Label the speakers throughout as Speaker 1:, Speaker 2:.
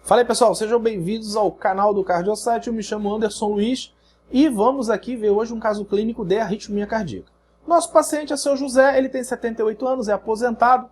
Speaker 1: Fala aí pessoal, sejam bem-vindos ao canal do CardioSite. Eu me chamo Anderson Luiz e vamos aqui ver hoje um caso clínico de arritmia cardíaca. Nosso paciente é seu José, ele tem 78 anos, é aposentado,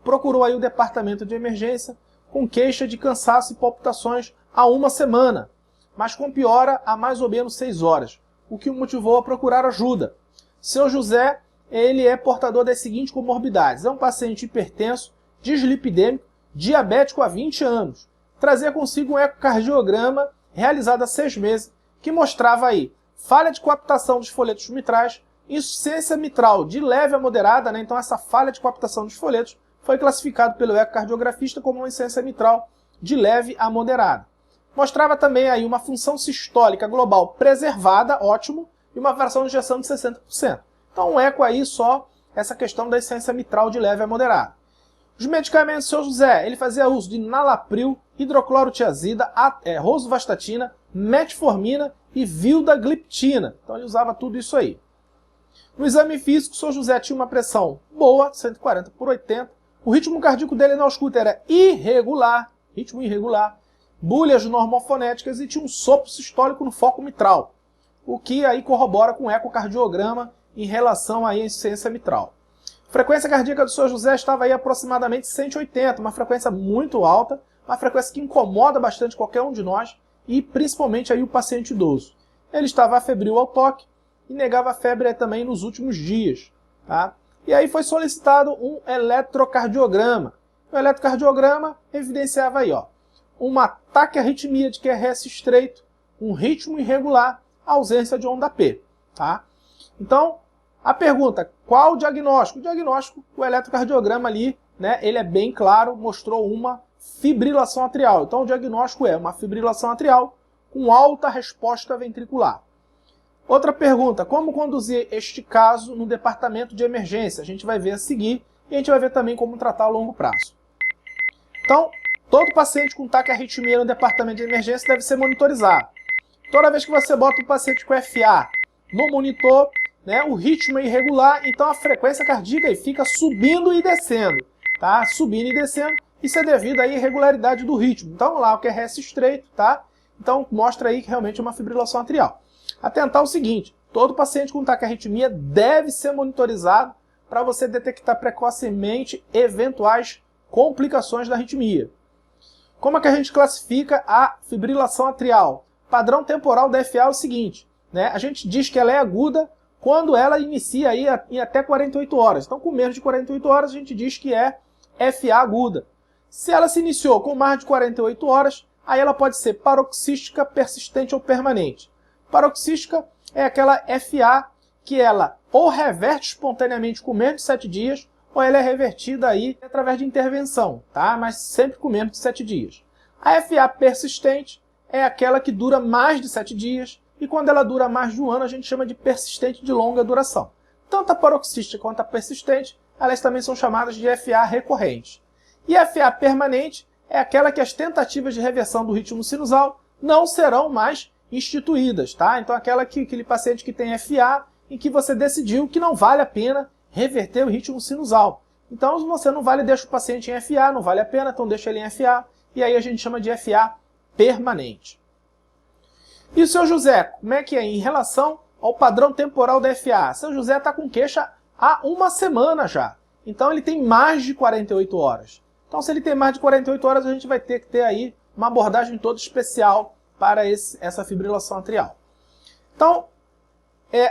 Speaker 1: procurou aí o departamento de emergência com queixa de cansaço e palpitações há uma semana, mas com piora há mais ou menos 6 horas, o que o motivou a procurar ajuda. Seu José, ele é portador das seguintes comorbidades: é um paciente hipertenso, dislipidêmico, diabético há 20 anos. Trazia consigo um ecocardiograma realizado há 6 meses, que mostrava aí falha de coaptação dos folhetos mitrais, insuficiência mitral de leve a moderada, né? Então essa falha de coaptação dos folhetos foi classificado pelo ecocardiografista como uma insuficiência mitral de leve a moderada. Mostrava também aí uma função sistólica global preservada, ótimo, e uma fração de ejeção de 60%. Então um eco aí só essa questão da insuficiência mitral de leve a moderada. Os medicamentos do seu José, ele fazia uso de nalapril, hidroclorotiazida, rosuvastatina, metformina e vildagliptina. Então ele usava tudo isso aí. No exame físico, o seu José tinha uma pressão boa, 140/80. O ritmo cardíaco dele na ausculta era irregular, ritmo irregular, bulhas normofonéticas e tinha um sopro sistólico no foco mitral, o que aí corrobora com o ecocardiograma em relação à insuficiência mitral. A frequência cardíaca do seu José estava aí aproximadamente 180, uma frequência muito alta, uma frequência que incomoda bastante qualquer um de nós e principalmente aí o paciente idoso. Ele estava febril ao toque e negava febre também nos últimos dias. Tá? E aí foi solicitado um eletrocardiograma. O eletrocardiograma evidenciava aí, ó, uma taquiarritmia de QRS estreito, um ritmo irregular, ausência de onda P. Tá? Então, a pergunta, qual o diagnóstico? O diagnóstico, o eletrocardiograma ali, né, ele é bem claro, mostrou uma fibrilação atrial. Então o diagnóstico é uma fibrilação atrial com alta resposta ventricular. Outra pergunta, como conduzir este caso no departamento de emergência? A gente vai ver a seguir e a gente vai ver também como tratar a longo prazo. Então, todo paciente com taquiarritmia no departamento de emergência deve ser monitorizado. Toda vez que você bota o paciente com FA no monitor, né, o ritmo é irregular, então a frequência cardíaca aí fica subindo e descendo, tá? Subindo e descendo, isso é devido à irregularidade do ritmo. Então lá o QRS estreito, tá? Então mostra aí que realmente é uma fibrilação atrial. Atentar o seguinte, todo paciente com taquiarritmia deve ser monitorizado para você detectar precocemente eventuais complicações da arritmia. Como é que a gente classifica a fibrilação atrial? Padrão temporal da FA é o seguinte, né? A gente diz que ela é aguda quando ela inicia aí em até 48 horas. Então, com menos de 48 horas, a gente diz que é FA aguda. Se ela se iniciou com mais de 48 horas, aí ela pode ser paroxística, persistente ou permanente. Paroxística é aquela FA que ela ou reverte espontaneamente com menos de 7 dias, ou ela é revertida aí através de intervenção, tá? Mas sempre com menos de 7 dias. A FA persistente é aquela que dura mais de 7 dias, e quando ela dura mais de um ano, a gente chama de persistente de longa duração. Tanto a paroxística quanto a persistente, elas também são chamadas de FA recorrente. E a FA permanente é aquela que as tentativas de reversão do ritmo sinusal não serão mais instituídas, tá? Então aquele paciente que tem FA em que você decidiu que não vale a pena reverter o ritmo sinusal. Então você não vale, deixa o paciente em FA, não vale a pena, então deixa ele em FA, e aí a gente chama de FA permanente. E o seu José, como é que é em relação ao padrão temporal da FA? Seu José está com queixa há uma semana já. Então ele tem mais de 48 horas. Então se ele tem mais de 48 horas, a gente vai ter que ter aí uma abordagem toda especial para essa fibrilação atrial. Então,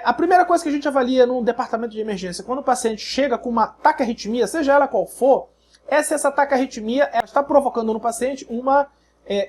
Speaker 1: a primeira coisa que a gente avalia no departamento de emergência, quando o paciente chega com uma taquiarritmia, seja ela qual for, é se essa taquiarritmia está provocando no paciente uma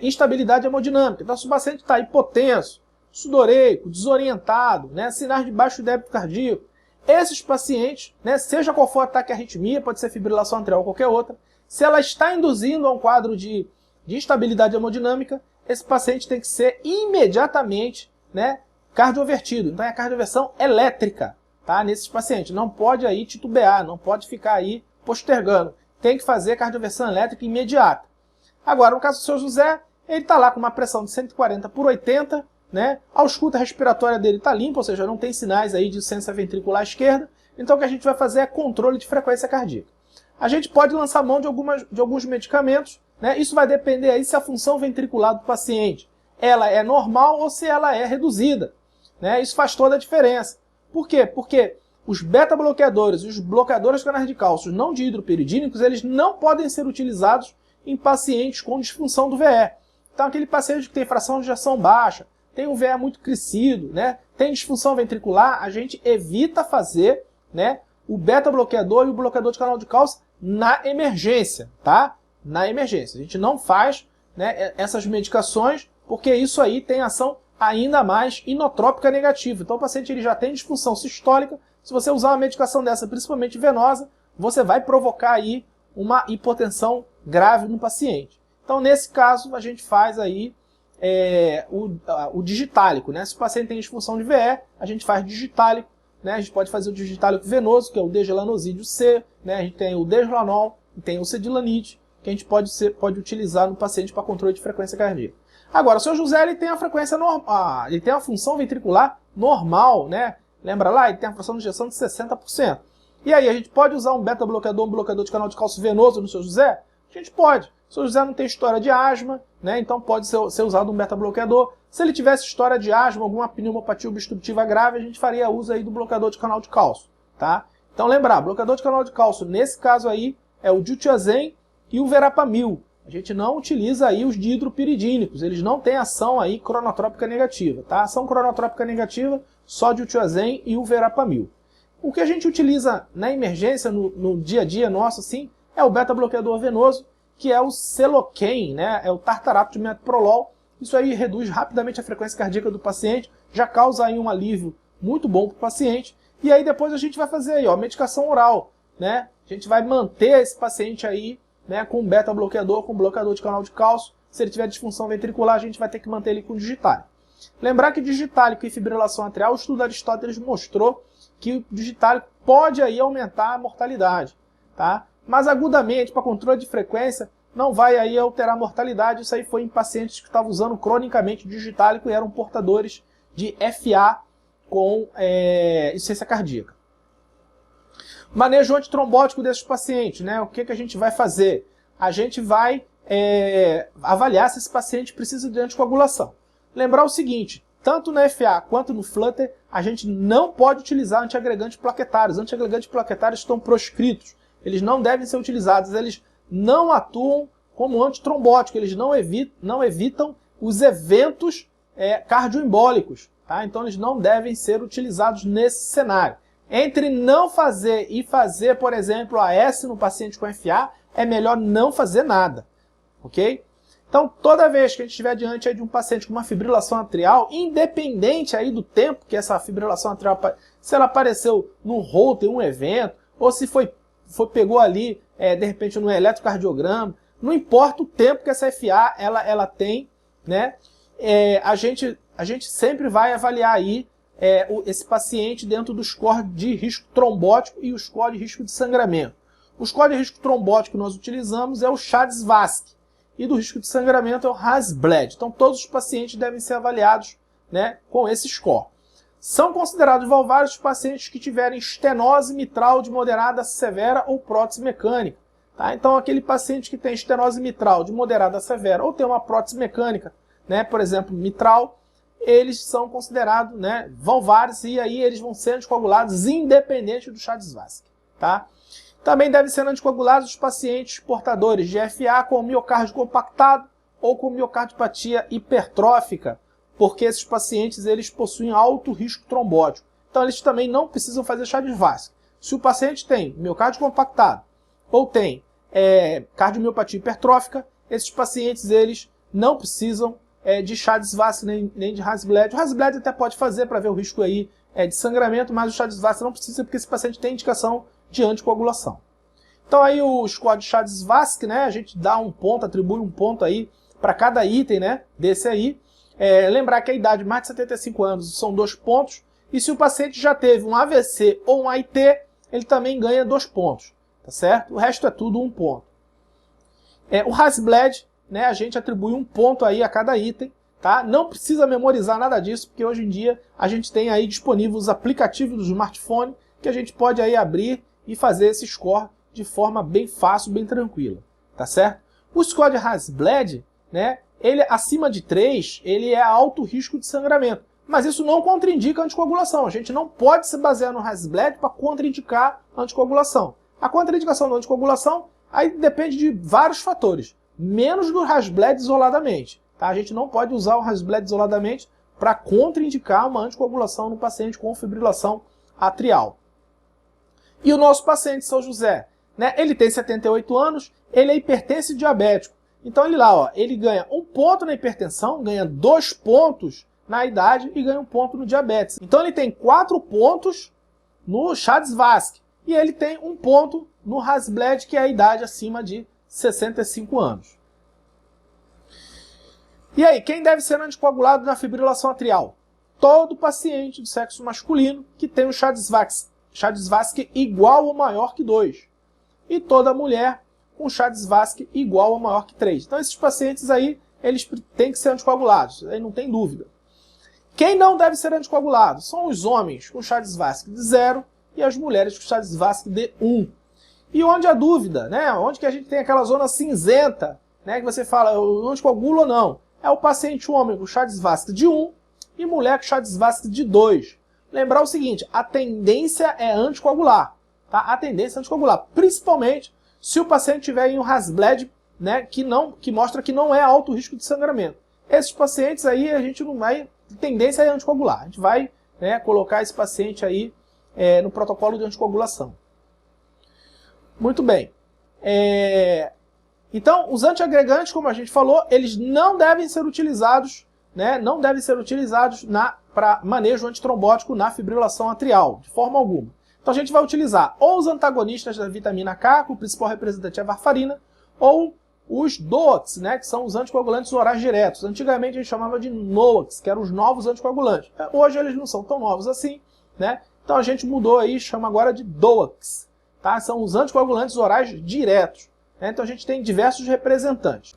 Speaker 1: instabilidade hemodinâmica. Então, se o paciente está hipotenso, sudoreico, desorientado, né, sinais de baixo débito cardíaco, esses pacientes, né, seja qual for a taquiarritmia, pode ser fibrilação atrial ou qualquer outra, se ela está induzindo a um quadro de instabilidade hemodinâmica, esse paciente tem que ser imediatamente, né, cardiovertido. Então é a cardioversão elétrica, tá, nesses pacientes. Não pode aí titubear, não pode ficar aí postergando. Tem que fazer cardioversão elétrica imediata. Agora, no caso do seu José, ele está lá com uma pressão de 140/80, né? A ausculta respiratória dele está limpa, ou seja, não tem sinais aí de insuficiência ventricular esquerda. Então o que a gente vai fazer é controle de frequência cardíaca. A gente pode lançar mão de alguns medicamentos, né? Isso vai depender aí se a função ventricular do paciente ela é normal ou se ela é reduzida, né? Isso faz toda a diferença. Por quê? Porque os beta-bloqueadores e os bloqueadores de canais de cálcio não dihidropiridínicos, eles não podem ser utilizados em pacientes com disfunção do VE. Então aquele paciente que tem fração de ejeção baixa, tem um VE muito crescido, né? Tem disfunção ventricular, a gente evita fazer, né, o beta-bloqueador e o bloqueador de canal de cálcio na emergência, tá? Na emergência. A gente não faz, né, essas medicações, porque isso aí tem ação ainda mais inotrópica negativa. Então o paciente ele já tem disfunção sistólica. Se você usar uma medicação dessa, principalmente venosa, você vai provocar aí uma hipotensão grave no paciente. Então nesse caso a gente faz aí o digitálico, né? Se o paciente tem disfunção de VE, a gente faz digitálico, né? A gente pode fazer o digitálico venoso, que é o degelanozídeo C, né? A gente tem o degelanol, tem o cedilanite, que a gente pode utilizar no paciente para controle de frequência cardíaca. Agora, o seu José ele tem a frequência normal, ele tem a função ventricular normal, né? Lembra lá? Ele tem a fração de ejeção de 60%. E aí, a gente pode usar um beta-bloqueador, um bloqueador de canal de cálcio venoso no seu José? A gente pode. O seu José não tem história de asma, né? Então pode ser usado um beta-bloqueador. Se ele tivesse história de asma, alguma pneumopatia obstrutiva grave, a gente faria uso aí do bloqueador de canal de cálcio, tá? Então lembrar, bloqueador de canal de cálcio, nesse caso aí, é o diltiazem e o verapamil. A gente não utiliza aí os dihidropiridínicos, eles não têm ação aí cronotrópica negativa, tá? Ação cronotrópica negativa, só diltiazem e o verapamil. O que a gente utiliza na emergência, no dia a dia nosso, assim, é o beta-bloqueador venoso, que é o Seloken, né? É o tartarato de metoprolol. Isso aí reduz rapidamente a frequência cardíaca do paciente, já causa aí um alívio muito bom para o paciente. E aí depois a gente vai fazer aí, ó, medicação oral, né? A gente vai manter esse paciente aí, né, com beta-bloqueador, com bloqueador de canal de cálcio. Se ele tiver disfunção ventricular, a gente vai ter que manter ele com digitálico. Lembrar que digitálico e fibrilação atrial, o estudo de Aristóteles mostrou que o digitálico pode aí aumentar a mortalidade, tá? Mas agudamente, para controle de frequência, não vai aí alterar a mortalidade. Isso aí foi em pacientes que estavam usando cronicamente digitálico e eram portadores de FA com insuficiência cardíaca. Manejo antitrombótico desses pacientes, né? O que a gente vai fazer? A gente vai avaliar se esse paciente precisa de anticoagulação. Lembrar o seguinte, tanto na FA quanto no Flutter, a gente não pode utilizar antiagregantes plaquetários. Antiagregantes plaquetários estão proscritos. Eles não devem ser utilizados, eles não atuam como antitrombótico, eles não evitam os eventos cardioembólicos, tá? Então eles não devem ser utilizados nesse cenário. Entre não fazer e fazer, por exemplo, AS no paciente com FA, é melhor não fazer nada, ok? Então, toda vez que a gente estiver diante aí de um paciente com uma fibrilação atrial, independente aí do tempo que essa fibrilação atrial, se ela apareceu num Holter, um evento, ou se pegou ali, de repente, no eletrocardiograma, não importa o tempo que essa FA ela tem, né? A gente sempre vai avaliar aí esse paciente dentro do score de risco trombótico e o score de risco de sangramento. O score de risco trombótico que nós utilizamos é o Chades-Vasque e do risco de sangramento é o Hasbled. Então todos os pacientes devem ser avaliados, né, com esse score. São considerados valvários os pacientes que tiverem estenose mitral de moderada a severa ou prótese mecânica. Tá? Então aquele paciente que tem estenose mitral de moderada a severa ou tem uma prótese mecânica, né, por exemplo, mitral, eles são considerados, né, valvários e aí eles vão ser anticoagulados independente do Chades-Vasque, tá? Também devem ser anticoagulados os pacientes portadores de FA com miocárdio compactado ou com miocardiopatia hipertrófica, porque esses pacientes eles possuem alto risco trombótico. Então eles também não precisam fazer Chades-Vasque. Se o paciente tem miocárdio compactado ou tem cardiomiopatia hipertrófica, esses pacientes eles não precisam de Chades-Vasque nem de Hasbled. O Hasbled até pode fazer para ver o risco aí de sangramento, mas o Chades-Vasque não precisa porque esse paciente tem indicação de anticoagulação. Então aí o score de Chades-Vasque, né, a gente dá um ponto, atribui um ponto aí para cada item, né, desse aí. Lembrar que a idade mais de 75 anos são 2 pontos, e se o paciente já teve um AVC ou um AIT, ele também ganha 2 pontos, tá certo? O resto é tudo 1 ponto. O Hasbled, né, a gente atribui 1 ponto aí a cada item, tá? Não precisa memorizar nada disso, porque hoje em dia a gente tem aí disponíveis os aplicativos do smartphone, que a gente pode aí abrir e fazer esse score de forma bem fácil, bem tranquila, tá certo? O score de Hasbled, né, ele acima de 3, ele é alto risco de sangramento. Mas isso não contraindica a anticoagulação. A gente não pode se basear no Hasbled para contraindicar a anticoagulação. A contraindicação da anticoagulação aí depende de vários fatores, menos do Hasbled isoladamente. Tá? A gente não pode usar o Hasbled isoladamente para contraindicar uma anticoagulação no paciente com fibrilação atrial. E o nosso paciente, São José, né, ele tem 78 anos, ele é hipertenso e diabético. Então ele lá, ó, ele ganha 1 ponto na hipertensão, ganha 2 pontos na idade e ganha 1 ponto no diabetes. Então ele tem 4 pontos no Chades-Vasque e ele tem 1 ponto no Hasbled, que é a idade acima de 65 anos. E aí, quem deve ser anticoagulado na fibrilação atrial? Todo paciente do sexo masculino que tem um Chades-Vasque igual ou maior que 2. E toda mulher com Chades-Vasque igual ou maior que 3. Então esses pacientes aí, eles têm que ser anticoagulados, aí não tem dúvida. Quem não deve ser anticoagulado são os homens com Chades-Vasque de 0 e as mulheres com Chades-Vasque de 1. E onde a dúvida, né? Onde que a gente tem aquela zona cinzenta, né? Que você fala, eu anticoagulo ou não? É o paciente homem com Chades-Vasque de 1 e mulher com Chades-Vasque de 2. Lembrar o seguinte, a tendência é anticoagular, tá? A tendência é anticoagular, principalmente se o paciente tiver em um Hasbled, né, que mostra que não é alto risco de sangramento. Esses pacientes aí a gente não vai, a tendência é anticoagular. A gente vai, né, colocar esse paciente aí no protocolo de anticoagulação. Muito bem. Então, os antiagregantes, como a gente falou, eles não devem ser utilizados, né, não devem ser utilizados para manejo antitrombótico na fibrilação atrial, de forma alguma. Então a gente vai utilizar ou os antagonistas da vitamina K, que o principal representante é a varfarina, ou os DOACs, né, que são os anticoagulantes orais diretos. Antigamente a gente chamava de NOACs, que eram os novos anticoagulantes. Hoje eles não são tão novos assim, né? Então a gente mudou aí, chama agora de DOACs, tá? São os anticoagulantes orais diretos. Né? Então a gente tem diversos representantes.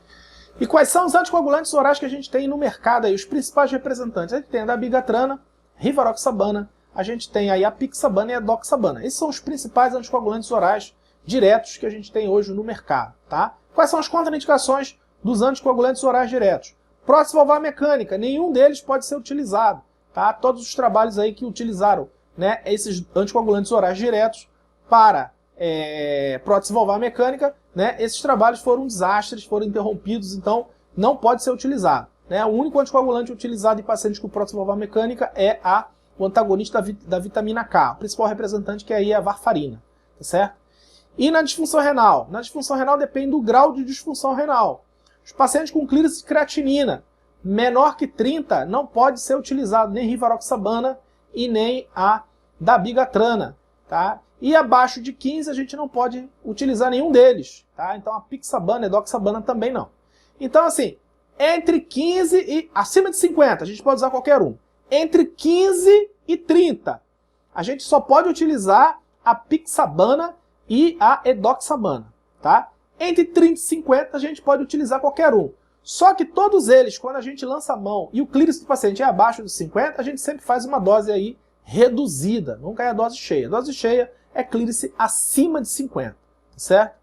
Speaker 1: E quais são os anticoagulantes orais que a gente tem no mercado aí? Os principais representantes. A gente tem a dabigatrana, rivaroxabana, a gente tem aí a pixabana e a doxabana. Esses são os principais anticoagulantes orais diretos que a gente tem hoje no mercado, tá? Quais são as contraindicações dos anticoagulantes orais diretos? Prótese valvar mecânica, nenhum deles pode ser utilizado, tá? Todos os trabalhos aí que utilizaram, né, esses anticoagulantes orais diretos para prótese valvar mecânica, né, esses trabalhos foram desastres, foram interrompidos, então não pode ser utilizado. Né? O único anticoagulante utilizado em pacientes com prótese valvar mecânica é o antagonista da vitamina K, o principal representante que aí é a varfarina, tá certo? E na disfunção renal? Na disfunção renal depende do grau de disfunção renal. Os pacientes com clírice de creatinina menor que 30 não pode ser utilizado nem rivaroxabana e nem a dabigatrana, tá? E abaixo de 15 a gente não pode utilizar nenhum deles, tá? Então a pixabana e a doxabana também não. Então assim, entre 15 e acima de 50 a gente pode usar qualquer um. Entre 15 e 30 a gente só pode utilizar a pixabana e a edoxabana, tá? Entre 30 e 50 a gente pode utilizar qualquer um. Só que todos eles, quando a gente lança a mão e o clírice do paciente é abaixo dos 50, a gente sempre faz uma dose aí reduzida, nunca é a dose cheia. A dose cheia é clírice acima de 50, certo?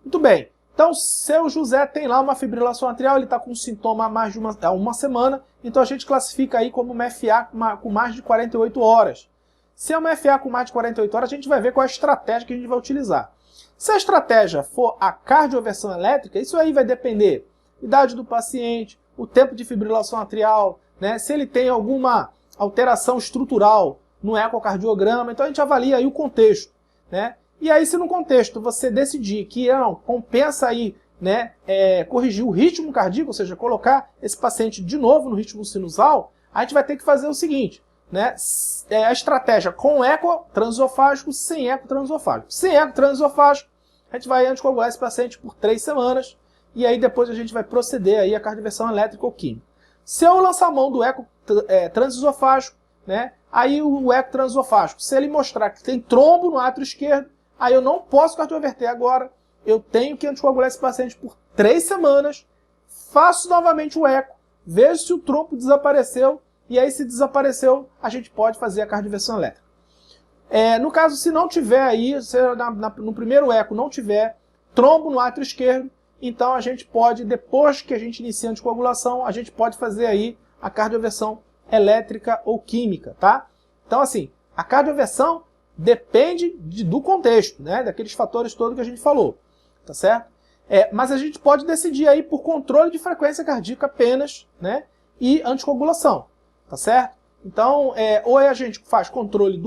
Speaker 1: Muito bem. Então, seu José tem lá uma fibrilação atrial, ele está com sintoma há mais de uma semana, então a gente classifica aí como uma FA com mais de 48 horas. Se é uma FA com mais de 48 horas, a gente vai ver qual é a estratégia que a gente vai utilizar. Se a estratégia for a cardioversão elétrica, isso aí vai depender da idade do paciente, o tempo de fibrilação atrial, né, se ele tem alguma alteração estrutural no ecocardiograma, então a gente avalia aí o contexto, né? E aí se no contexto você decidir que não compensa aí, né, corrigir o ritmo cardíaco, ou seja, colocar esse paciente de novo no ritmo sinusal, a gente vai ter que fazer o seguinte, né, a estratégia com eco transesofágico, sem eco transesofágico. Sem eco transesofágico, a gente vai anticoagular esse paciente por 3 semanas, e aí depois a gente vai proceder aí a cardioversão elétrica ou química. Se eu lançar a mão do eco transesofágico, né, aí o eco transesofágico, se ele mostrar que tem trombo no átrio esquerdo, aí eu não posso cardioverter agora, eu tenho que anticoagular esse paciente por 3 semanas, faço novamente o eco, vejo se o trombo desapareceu, e aí se desapareceu, a gente pode fazer a cardioversão elétrica. No caso, se não tiver aí, se no primeiro eco não tiver trombo no átrio esquerdo, então a gente pode, depois que a gente inicia a anticoagulação, a gente pode fazer aí a cardioversão elétrica ou química, tá? Então assim, a cardioversão depende do contexto, né? Daqueles fatores todos que a gente falou, tá certo? Mas a gente pode decidir aí por controle de frequência cardíaca apenas, né? E anticoagulação, tá certo? Então, ou a gente faz controle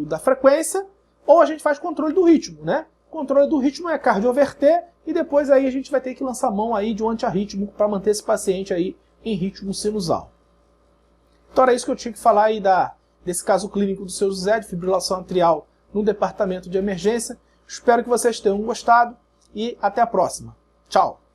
Speaker 1: da frequência, ou a gente faz controle do ritmo, né? Controle do ritmo é cardioverter, e depois aí a gente vai ter que lançar mão aí de um antiarrítmico para manter esse paciente aí em ritmo sinusal. Então era isso que eu tinha que falar aí desse caso clínico do seu José, de fibrilação atrial no departamento de emergência. Espero que vocês tenham gostado e até a próxima. Tchau!